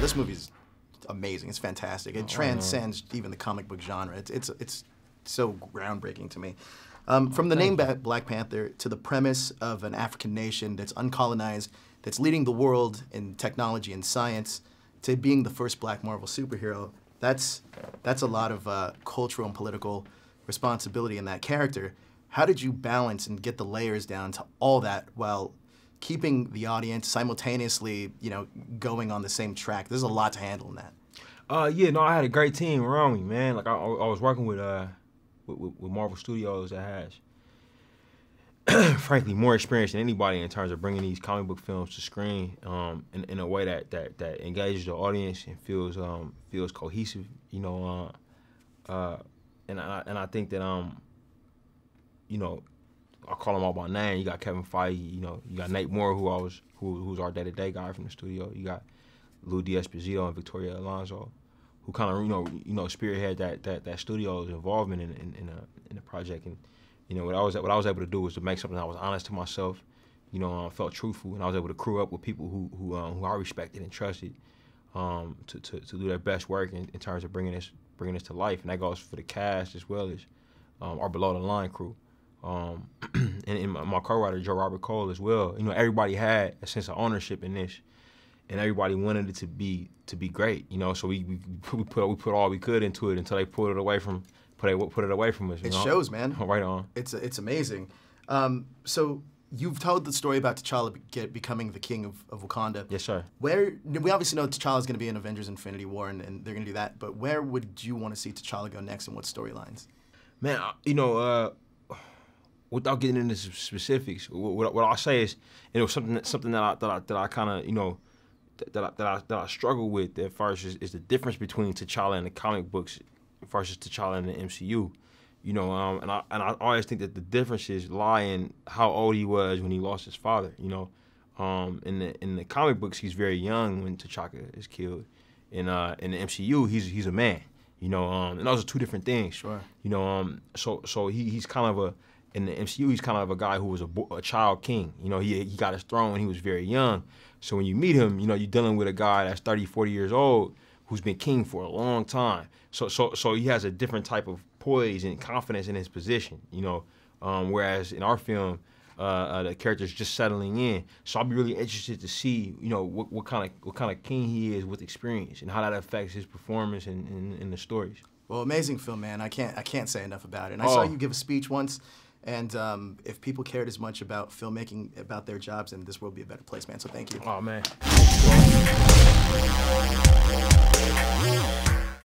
this movie's amazing. It's fantastic. It transcends even the comic book genre. It's so groundbreaking to me. From the name Black Panther to the premise of an African nation that's uncolonized, that's leading the world in technology and science, to being the first Black Marvel superhero, that's a lot of cultural and political responsibility in that character. How did you balance and get the layers down to all that while keeping the audience simultaneously, going on the same track? There's a lot to handle in that. Yeah, no, I had a great team around me, man. Like I was working with Marvel Studios that has, frankly, more experience than anybody in terms of bringing these comic book films to screen in a way that engages the audience and feels cohesive, and I think that I call them all by name. You got Kevin Feige, you got Nate Moore, who's our day-to-day guy from the studio. You got Lou D'Esposito and Victoria Alonso, who kind of spearhead that studio's involvement in the project. And what I was able to do was to make something that was honest to myself, felt truthful, and I was able to crew up with people who I respected and trusted to do their best work in terms of bringing this to life. And that goes for the cast as well as our below the line crew. And my co-writer Joe Robert Cole as well. Everybody had a sense of ownership in this, and everybody wanted it to be great. So we put all we could into it until they put it away from us. It shows, man. Right on. It's amazing. So you've told the story about T'Challa becoming the king of Wakanda. Yes, sir. We obviously know T'Challa's going to be in Avengers: Infinity War, and they're going to do that. But where would you want to see T'Challa go next, and what storylines? Man, without getting into specifics, what I'll say is, something that I kind of that I struggle with at first is the difference between T'Challa in the comic books versus T'Challa in the MCU. And I always think that the differences lie in how old he was when he lost his father. In the comic books, he's very young when T'Chaka is killed. In the MCU, he's a man. And those are two different things. Sure. So he's kind of in the MCU, he's kind of a guy who was a child king. He got his throne when he was very young. So when you meet him, you're dealing with a guy that's 30, 40 years old who's been king for a long time. So he has a different type of poise and confidence in his position. Whereas in our film, the character's just settling in. So I'll be really interested to see, what kind of king he is with experience and how that affects his performance in the stories. Well, amazing film, man. I can't say enough about it. And I saw you give a speech once. And if people cared as much about filmmaking, about their jobs, then this world would be a better place, man. So thank you. Oh, man.